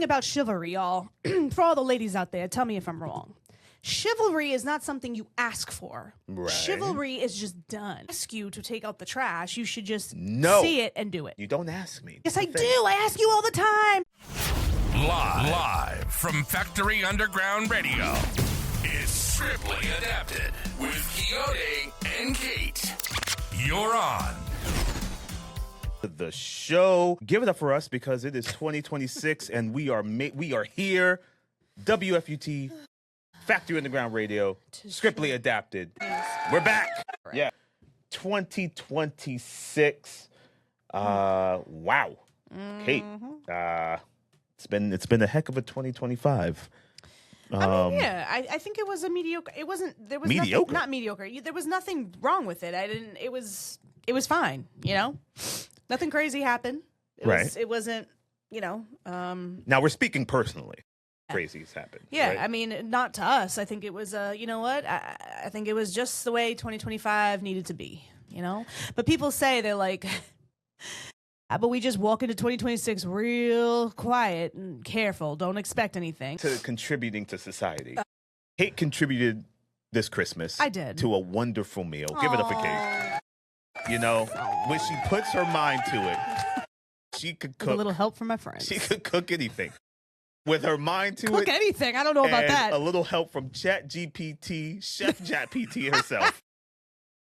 thing about chivalry, y'all. For all the ladies out there, tell me if I'm wrong. Chivalry is not something you ask for. Right. Chivalry is just done. Ask you to take out the trash. You should just see it and do it. You don't ask me. Yes, I do. I ask you all the time. Live from Factory Underground Radio, it's Strictly Adapted with Quixote and Kate. You're on. The show. Give it up for us because it is 2026 and we are here. WFUT, Factory Underground Radio, Strictly Adapted. We're back. Right. Yeah. 2026. Wow. Kate. It's been a heck of a 2025 I mean, yeah, I think it was a mediocre. It wasn't. There was mediocre. Not mediocre. There was nothing wrong with it. It was fine. You know, nothing crazy happened. It wasn't. You know. Now we're speaking personally. Crazy's happened. Yeah, right? I mean, not to us. I think it was. You know what? I think it was just the way 2025 needed to be. You know, but people say they're like. But we just walk into 2026 real quiet and careful. Don't expect anything. To contributing to society. Kate contributed this Christmas. I did. To a wonderful meal. Give it up for Kate. You know, when she puts her mind to it, she could cook. With a little help from my friends. She could cook anything. With her mind to it. Cook anything. I don't know about that. A little help from ChatGPT, Chef ChatGPT herself.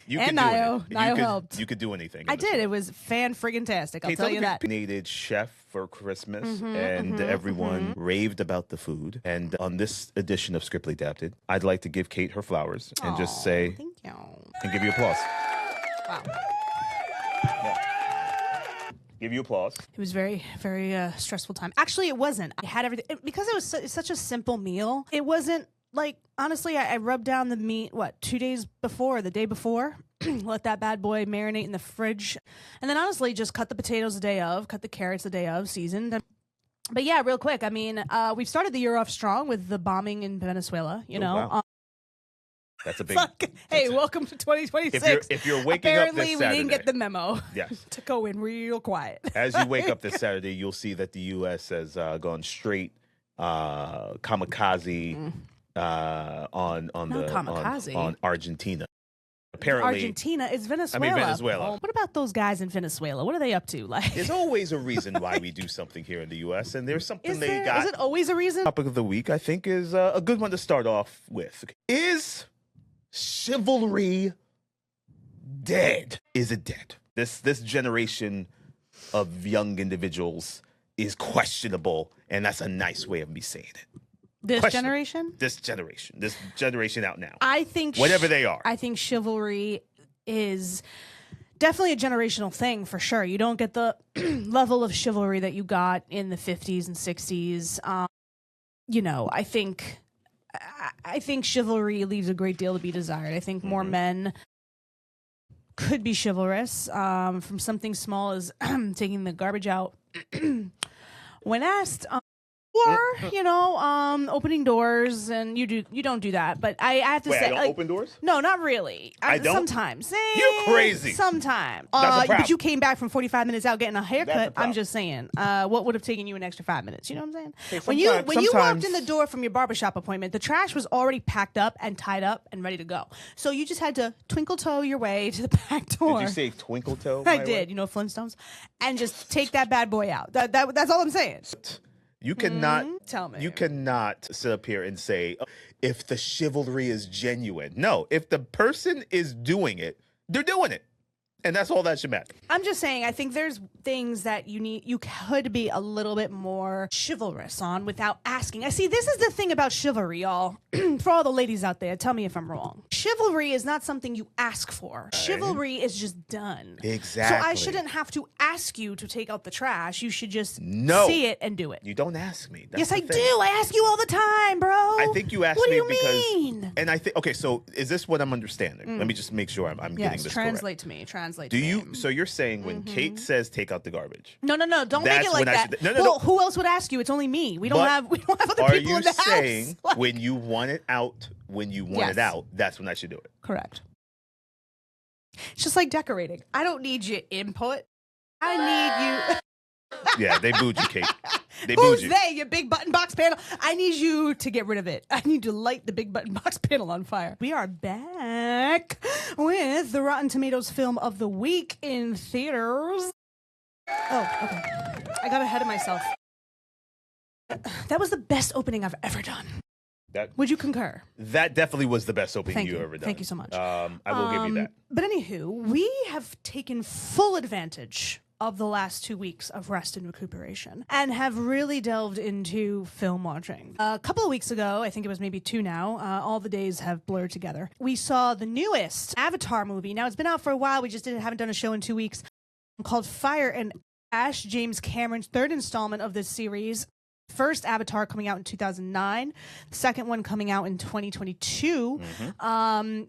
You and Nio helped. You could do anything. I did. It was fan-friggin-tastic. I'll tell you that. Nominated chef for Christmas, and everyone raved about the food. And on this edition of Strictly Adapted, I'd like to give Kate her flowers and just say, thank you, and give you applause. Wow. Yeah. Give you applause. It was very, very stressful time. Actually, it wasn't. I had everything because it was such a simple meal. It wasn't. Like, honestly, I rubbed down the meat, 2 days before, the day before, let that bad boy marinate in the fridge. And then, honestly, just cut the potatoes the day of, cut the carrots the day of, seasoned. But yeah, real quick, I mean, we've started the year off strong with the bombing in Venezuela, you know. Wow. That's a big... Hey, welcome to 2026. If you're waking Apparently, up this Saturday... we didn't get the memo. Yes. To go in real quiet. As you wake up this Saturday, you'll see that the U.S. has gone straight kamikaze... on Argentina. Apparently, Argentina is Venezuela. I mean Venezuela. Oh, what about those guys in Venezuela? What are they up to? Like, there's always a reason why we do something here in the U.S. and there's something is they got. Is it always a reason? Topic of the week, I think, is a good one to start off with. Is chivalry dead? Is it dead? This generation of young individuals is questionable, and that's a nice way of me saying it. This generation out now. I think whatever they are. I think chivalry is definitely a generational thing for sure. You don't get the level of chivalry that you got in the 50s and 60s. You know, I think chivalry leaves a great deal to be desired. I think more men could be chivalrous from something small as taking the garbage out when asked. Or, you know, opening doors, and you don't do that. But I have to say, I don't open doors? No, not really. I don't? Sometimes. You're crazy. Sometimes. But you came back from 45 minutes out getting a haircut. I'm just saying. What would have taken you an extra 5 minutes? You know what I'm saying? Hey, when you walked in the door from your barbershop appointment, the trash was already packed up and tied up and ready to go. So you just had to twinkle toe your way to the back door. Did you say twinkle toe? I did. You know, Flintstones, and just take that bad boy out. That's all I'm saying. You cannot tell me. You cannot sit up here and say if the chivalry is genuine. No, if the person is doing it, they're doing it. And that's all that should matter. I'm just saying, I think there's things that you could be a little bit more chivalrous on without asking. I see, this is the thing about chivalry, y'all. For all the ladies out there, tell me if I'm wrong. Chivalry is not something you ask for. Right. Chivalry is just done. Exactly. So I shouldn't have to ask you to take out the trash. You should just see it and do it. You don't ask me. Yes, I do. I ask you all the time, bro. I think you asked me because... What do you mean? And I think... Okay, so is this what I'm understanding? Let me just make sure I'm getting this translate correct. Translate to me. Do you... So you're saying when Kate says take out the garbage? No. Don't make it like that. No. Who else would ask you? It's only me. We don't have other people in the house. Are you saying when you want it out, it out, that's when I should do it? Correct. It's just like decorating. I don't need your input. I need you. Yeah, they booed you, Kate. They Who's booed you. they? Your big button box panel? I need you to get rid of it. I need to light the big button box panel on fire. We are back with the Rotten Tomatoes film of the week in theaters. Oh, okay. I got ahead of myself. That was the best opening I've ever done. Would you concur? That definitely was the best opening you ever done. Thank you so much. I will give you that. But anywho, we have taken full advantage of the last 2 weeks of rest and recuperation and have really delved into film watching. A couple of weeks ago, I think it was maybe 2 now, all the days have blurred together. We saw the newest Avatar movie. Now, it's been out for a while. We just haven't done a show in 2 weeks, called Fire and Ash, James Cameron's third installment of this series. First Avatar coming out in 2009, the second one coming out in 2022.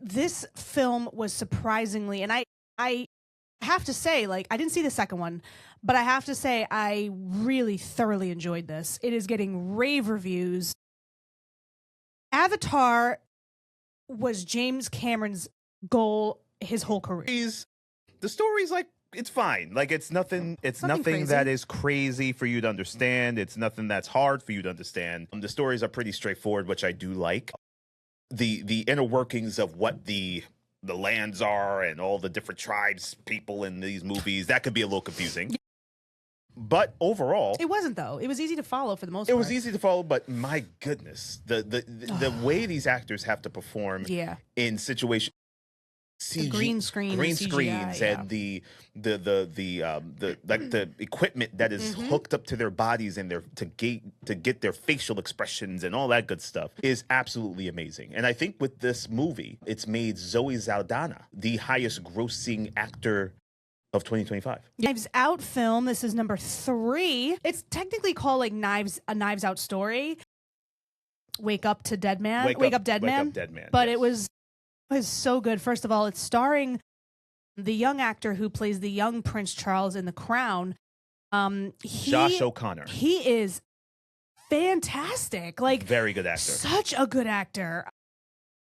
This film was surprisingly, and I have to say, like, I didn't see the second one, but I have to say I really thoroughly enjoyed this. It is getting rave reviews. Avatar was James Cameron's goal his whole career. The story's like, it's fine. Like, it's nothing crazy. that is crazy for you to understand. It's nothing that's hard for you to understand. The stories are pretty straightforward, which I do like. The inner workings of what the lands are and all the different tribes, people in these movies, that could be a little confusing. But overall, It wasn't, though. It was easy to follow for the most part. it was easy to follow, but my goodness, the way these actors have to perform in situations, The green screen, green CGI, screens, and the equipment that is hooked up to their bodies and to get their facial expressions and all that good stuff is absolutely amazing. And I think with this movie, it's made Zoe Saldana the highest grossing actor of 2025. Knives Out film. This is number 3. It's technically called like a Knives Out story. Wake Up to Dead Man. Wake Up Dead Man. But yes. it was so good. First of all, it's starring the young actor who plays the young Prince Charles in The Crown. Josh O'Connor. He is fantastic. Like, very good actor. Such a good actor.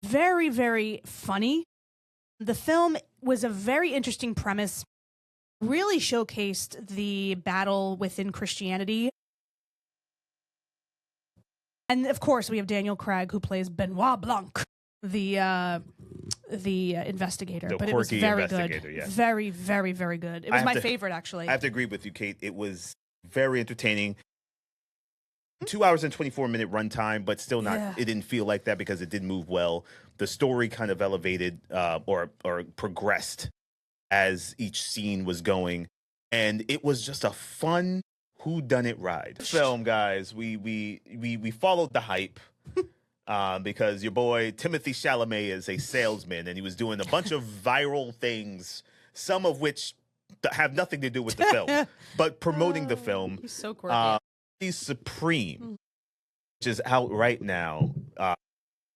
Very, very funny. The film was a very interesting premise. Really showcased the battle within Christianity. And of course, we have Daniel Craig, who plays Benoit Blanc, the investigator. The but it was quirky very investigator, good. yeah. Very, very, very good. It was my favorite, actually. I have to agree with you, Kate. It was very entertaining. 2 hours and 24-minute runtime, but still not. Yeah. It didn't feel like that because it didn't move well. The story kind of elevated or progressed as each scene was going, and it was just a fun whodunit ride. Film, guys. We followed the hype. Because your boy Timothy Chalamet is a salesman, and he was doing a bunch of viral things, some of which have nothing to do with the film, but promoting the film. He's so quirky. He's Supreme, which is out right now.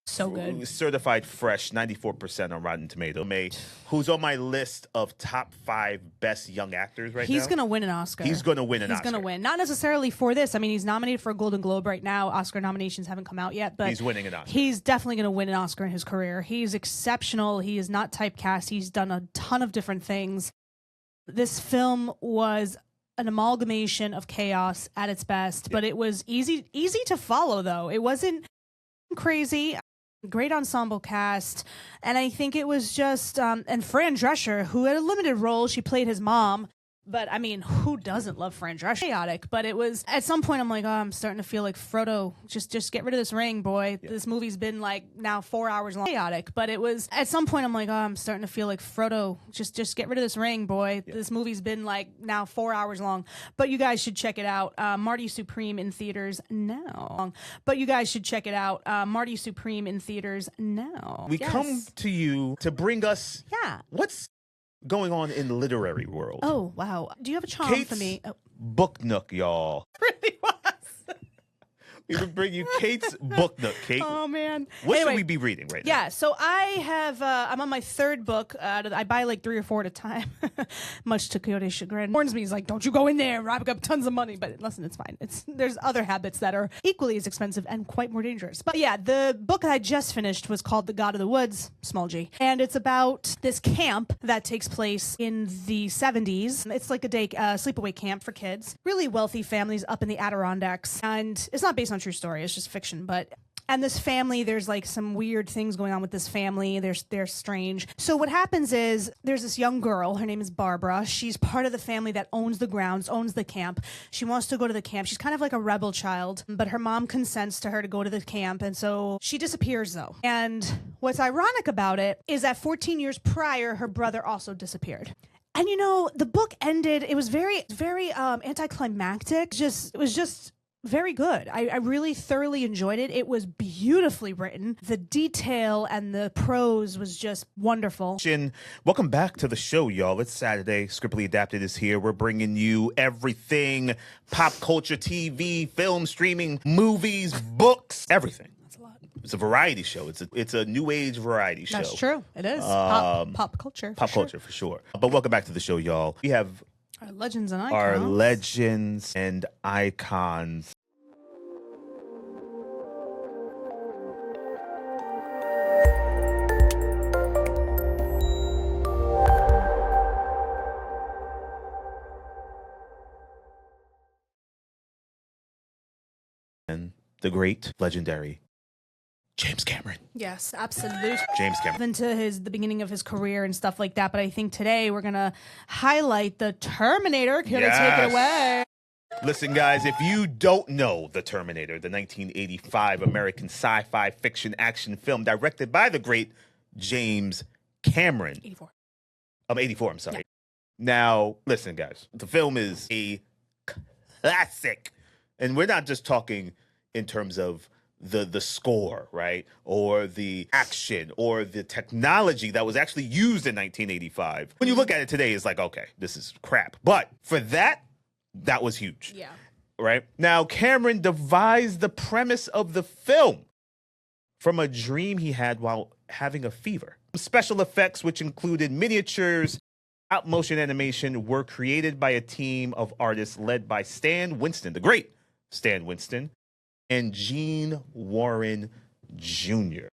So good. Certified fresh, 94% on Rotten Tomatoes. Who's on my list of top 5 best young actors right now? He's going to win an Oscar. He's going to win an Oscar. Oscar. He's going to win. Not necessarily for this. I mean, he's nominated for a Golden Globe right now. Oscar nominations haven't come out yet, but he's winning an Oscar. He's definitely going to win an Oscar in his career. He's exceptional. He is not typecast. He's done a ton of different things. This film was an amalgamation of chaos at its best, but it was easy to follow, though. It wasn't crazy. Great ensemble cast, and I think it was just and Fran Drescher, who had a limited role. She played his mom, but I mean, who doesn't love Fran Drescher? Chaotic, but it was at some point I'm like, oh, I'm starting to feel like Frodo. Just get rid of this ring, boy. Yeah. This movie's been like now 4 hours long. Chaotic, but it was at some point I'm like, oh, I'm starting to feel like Frodo. Just get rid of this ring, boy. Yeah. This movie's been like now 4 hours long. But you guys should check it out. Marty Supreme in theaters now. Marty Supreme in theaters now. We come to you to bring us what's going on in the literary world. Oh, wow. Do you have a charm for me? Oh. Book Nook, y'all. Really was. We would bring you Kate's book nook. Kate, Oh man. what should Anyway, we be reading right now? Yeah, so I have, I'm on my third book. I buy like 3 or 4 at a time, much to Coyote's chagrin. Warns me, he's like, don't you go in there, rack up tons of money. But listen, it's fine. There's other habits that are equally as expensive and quite more dangerous. But yeah, the book I just finished was called The God of the Woods, small g. And it's about this camp that takes place in the 70s. It's like a day sleepaway camp for kids. Really wealthy families up in the Adirondacks. And it's not based on true story, it's just fiction, and this family, there's like some weird things going on with this family. They're strange. So what happens is there's this young girl. Her name is Barbara. She's part of the family that owns the grounds, owns the camp. She wants to go to the camp. She's kind of like a rebel child, but her mom consents to her to go to the camp. And so she disappears though. And what's ironic about it is that 14 years prior, her brother also disappeared. And you know, the book ended, it was very anticlimactic. It was just very good. I really thoroughly enjoyed it. It was beautifully written. The detail and the prose was just wonderful. Welcome back to the show, y'all. It's Saturday. Scriptly Adapted is here. We're bringing you everything pop culture, TV, film, streaming, movies, books, everything. That's a lot. It's a variety show. It's a new age variety show. That's true. It is. Pop culture. Pop culture, for sure. But welcome back to the show, y'all. We have Our legends and icons. our legends and icons. And the great, legendary James Cameron. Yes, absolutely. James Cameron. Into the beginning of his career and stuff like that. But I think today we're going to highlight the Terminator. Can you take it away? Listen, guys, if you don't know The Terminator, the 1985 American sci-fi fiction action film directed by the great James Cameron. 84. 84, I'm sorry. Yeah. Now, listen, guys, the film is a classic. And we're not just talking in terms of the score, right? Or the action or the technology that was actually used in 1985. When you look at it today, it's like, okay, this is crap. But for that was huge. Yeah. Right? Now, Cameron devised the premise of the film from a dream he had while having a fever. Special effects, which included miniatures, out motion animation, were created by a team of artists led by Stan Winston, the great Stan Winston, and Gene Warren Jr.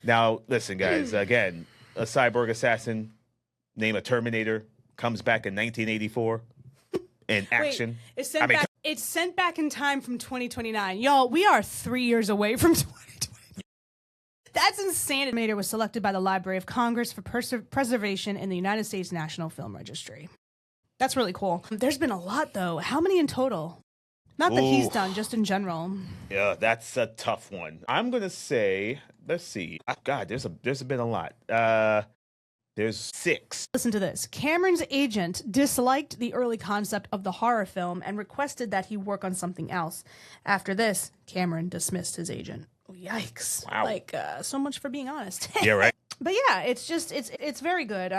Now, listen, guys, again, a cyborg assassin named a Terminator comes back in 1984 in action. Wait, it's sent back in time from 2029. Y'all, we are 3 years away from 2020. That's insane. Terminator was selected by the Library of Congress for preservation in the United States National Film Registry. That's really cool. There's been a lot, though. How many in total? Not that he's done, just in general. Yeah, that's a tough one. I'm going to say, let's see. God, there's been a lot. There's 6. Listen to this. Cameron's agent disliked the early concept of the horror film and requested that he work on something else. After this, Cameron dismissed his agent. Yikes. Wow. Like, so much for being honest. Yeah, right. But yeah, it's very good.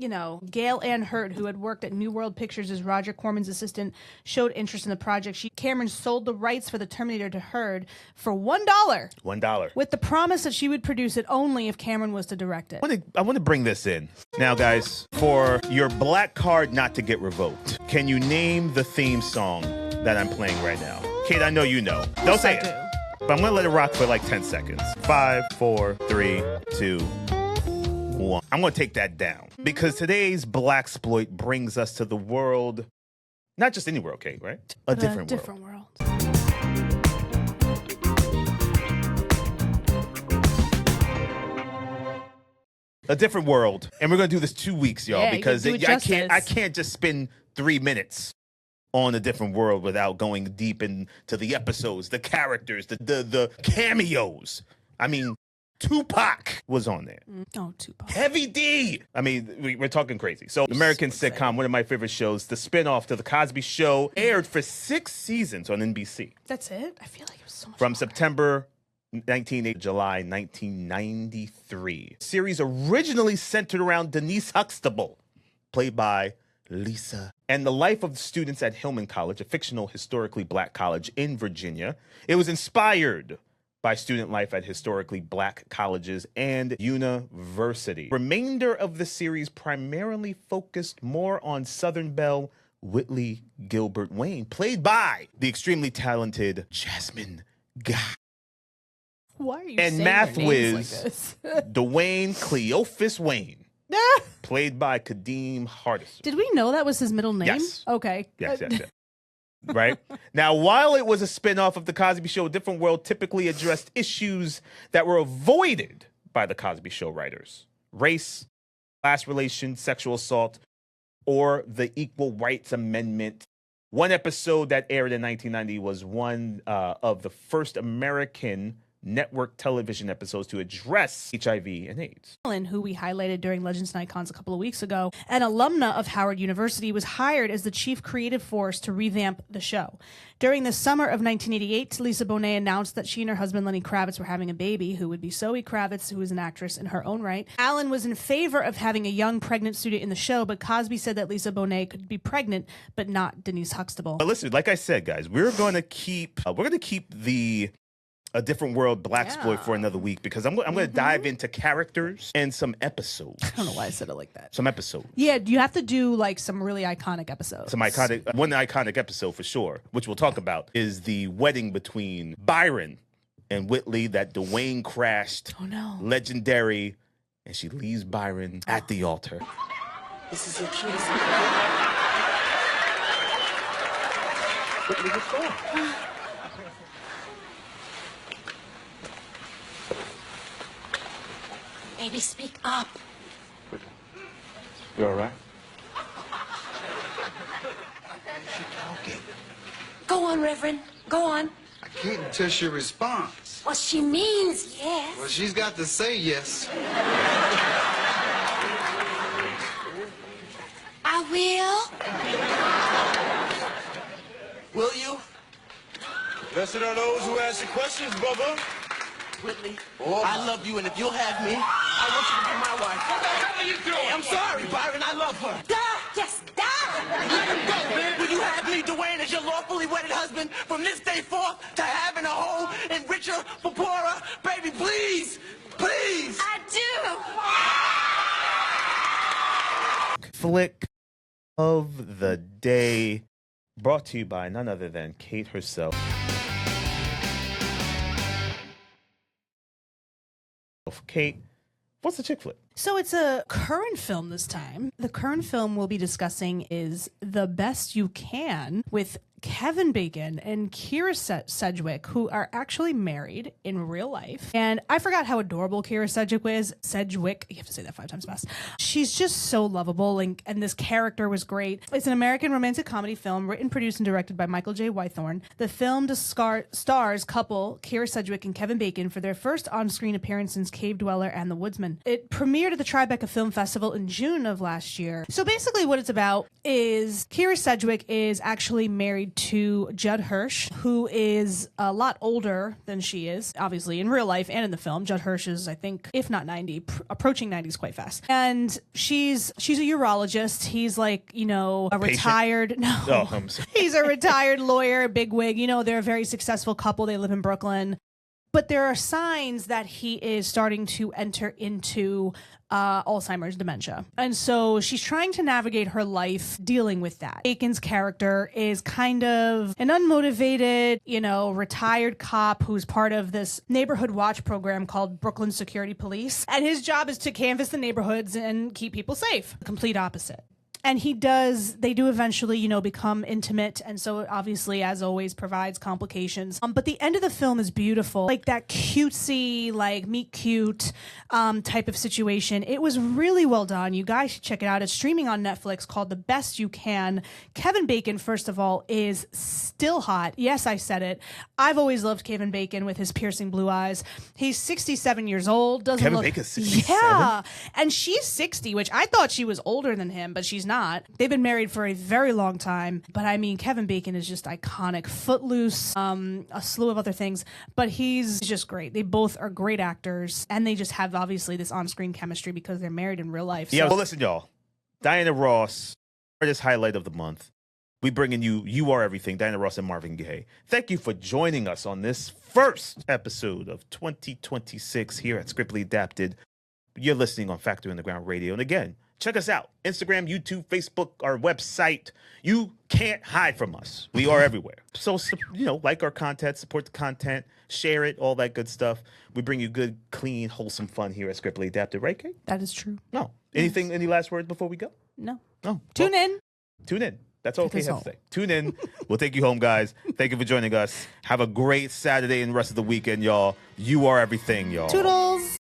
You know, Gail Ann Hurd, who had worked at New World Pictures as Roger Corman's assistant, showed interest in the project. Cameron sold the rights for the Terminator to Hurd for $1. $1. With the promise that she would produce it only if Cameron was to direct it. I want to bring this in. Now, guys, for your black card not to get revoked, can you name the theme song that I'm playing right now? Kate, I know you know. Don't say it. But I'm going to let it rock for like 10 seconds. 5, 4, 3, 2, 1. I'm going to take that down because today's Blaxploit brings us to the world, not just any world, Kate, right? A different world. A different world. And we're going to do this 2 weeks, y'all, because I can't just spend 3 minutes on a different world without going deep into the episodes, the characters, the cameos. I mean, Tupac was on there. Oh, Tupac. Heavy D. I mean, we're talking crazy. So, American sitcom, one of my favorite shows, the spinoff to The Cosby Show, aired for 6 seasons on NBC. That's it? I feel like it was so much From longer. September 1980 July 1993. Series originally centered around Denise Huxtable, played by Lisa, and the life of the students at Hillman College, a fictional historically black college in Virginia. It was inspired by student life at historically black colleges and university. Remainder of the series primarily focused more on Southern belle Whitley Gilbert Wayne, played by the extremely talented Jasmine Guy. Why are you and saying math their names whiz like this? Dwayne Cleophas Wayne, played by Kadeem Hardison. Did we know that was his middle name? Yes. Okay. Yes. Right? Now, while it was a spinoff of The Cosby Show, Different World typically addressed issues that were avoided by The Cosby Show writers: race, class relations, sexual assault, or the Equal Rights Amendment. One episode that aired in 1990 was one of the first American network television episodes to address HIV and AIDS. Who we highlighted during Legends and Icons a couple of weeks ago, an alumna of Howard University, was hired as the chief creative force to revamp the show. During the summer of 1988, Lisa Bonet announced that she and her husband Lenny Kravitz were having a baby, who would be Zoe Kravitz, who is an actress in her own right. Alan was in favor of having a young pregnant student in the show, but Cosby said that Lisa Bonet could be pregnant, but not Denise Huxtable. But listen, like I said, guys, we're going to keep the A Different World Blaxploit for another week, because I'm going to dive into characters and some episodes. I don't know why I said it like that. Some episodes. Yeah, you have to do like some really iconic episodes. One iconic episode for sure, which we'll talk about, is the wedding between Byron and Whitley that Dwayne crashed. Oh no. Legendary. And she leaves Byron at the altar. This is your cutest. Whitley, what's wrong? Baby, speak up. You all right? She's talking. Go on, Reverend. Go on. I can't until she responds. Well, she means yes. Well, she's got to say yes. I will. Will you? Blessed are those who ask you questions, brother. Whitley, Oh, I love you, and if you'll have me, I want you to be my wife. What the hell are you doing? Hey, I'm sorry, Byron. I love her. Die! Just die! Let him go, man. Will you have me, Dwayne, as your lawfully wedded husband from this day forth to having a home and richer for poorer? Baby, please! Please! I do! Flick of the day, brought to you by none other than Kate herself. Kate, what's the chick flick? So it's a current film this time. The current film we'll be discussing is The Best You Can, with Kevin Bacon and Kira Sedgwick, who are actually married in real life. And I forgot how adorable Kira Sedgwick is. Sedgwick, you have to say that 5 times fast. She's just so lovable, and this character was great. It's an American romantic comedy film written, produced, and directed by Michael J. Wythorne. The film stars couple Kira Sedgwick and Kevin Bacon for their first on-screen appearance since Cave Dweller and The Woodsman. It premiered at the Tribeca Film Festival in June of last year. So basically what it's about is Kira Sedgwick is actually married to Judd Hirsch, who is a lot older than she is, obviously, in real life and in the film. Judd Hirsch is, I think, if not 90, approaching 90s quite fast. And she's a urologist. He's like, a retired... No. Oh, I'm sorry. He's a retired lawyer, bigwig. They're a very successful couple. They live in Brooklyn. But there are signs that he is starting to enter into Alzheimer's dementia. And so she's trying to navigate her life dealing with that. Bacon's character is kind of an unmotivated, retired cop who's part of this neighborhood watch program called Brooklyn Security Police. And his job is to canvass the neighborhoods and keep people safe. The complete opposite. And they do eventually, become intimate. And so it obviously, as always, provides complications. But the end of the film is beautiful. Like that cutesy, like meet cute type of situation. It was really well done. You guys should check it out. It's streaming on Netflix, called The Best You Can. Kevin Bacon, first of all, is still hot. Yes, I said it. I've always loved Kevin Bacon with his piercing blue eyes. He's 67 years old. Kevin Bacon's 67? Yeah. And she's 60, which I thought she was older than him, but she's not. They've been married for a very long time. But I mean, Kevin Bacon is just iconic. Footloose, a slew of other things. But he's just great. They both are great actors. And they just have, obviously, this on-screen chemistry because they're married in real life. Yeah, well, listen, y'all. Diana Ross Artist highlight of the month. We bringing you You Are Everything, Diana Ross and Marvin Gaye. Thank you for joining us on this first episode of 2026 here at Scriptly Adapted. You're listening on Factory Underground Radio. And again, check us out. Instagram, YouTube, Facebook, our website. You can't hide from us. We are everywhere. So, like our content, support the content, share it, all that good stuff. We bring you good, clean, wholesome fun here at Scriptly Adapted, right, Kate? That is true. No. Anything, any last words before we go? No. No. Tune in. Tune in. That's all Kate has home. to say. Tune in. We'll take you home, guys. Thank you for joining us. Have a great Saturday and rest of the weekend, y'all. You are everything, y'all. Toodles.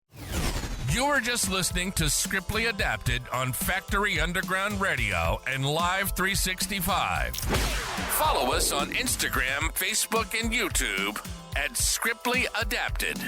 You're just listening to Scriptly Adapted on Factory Underground Radio and Live 365. Follow us on Instagram, Facebook, and YouTube at Scriptly Adapted.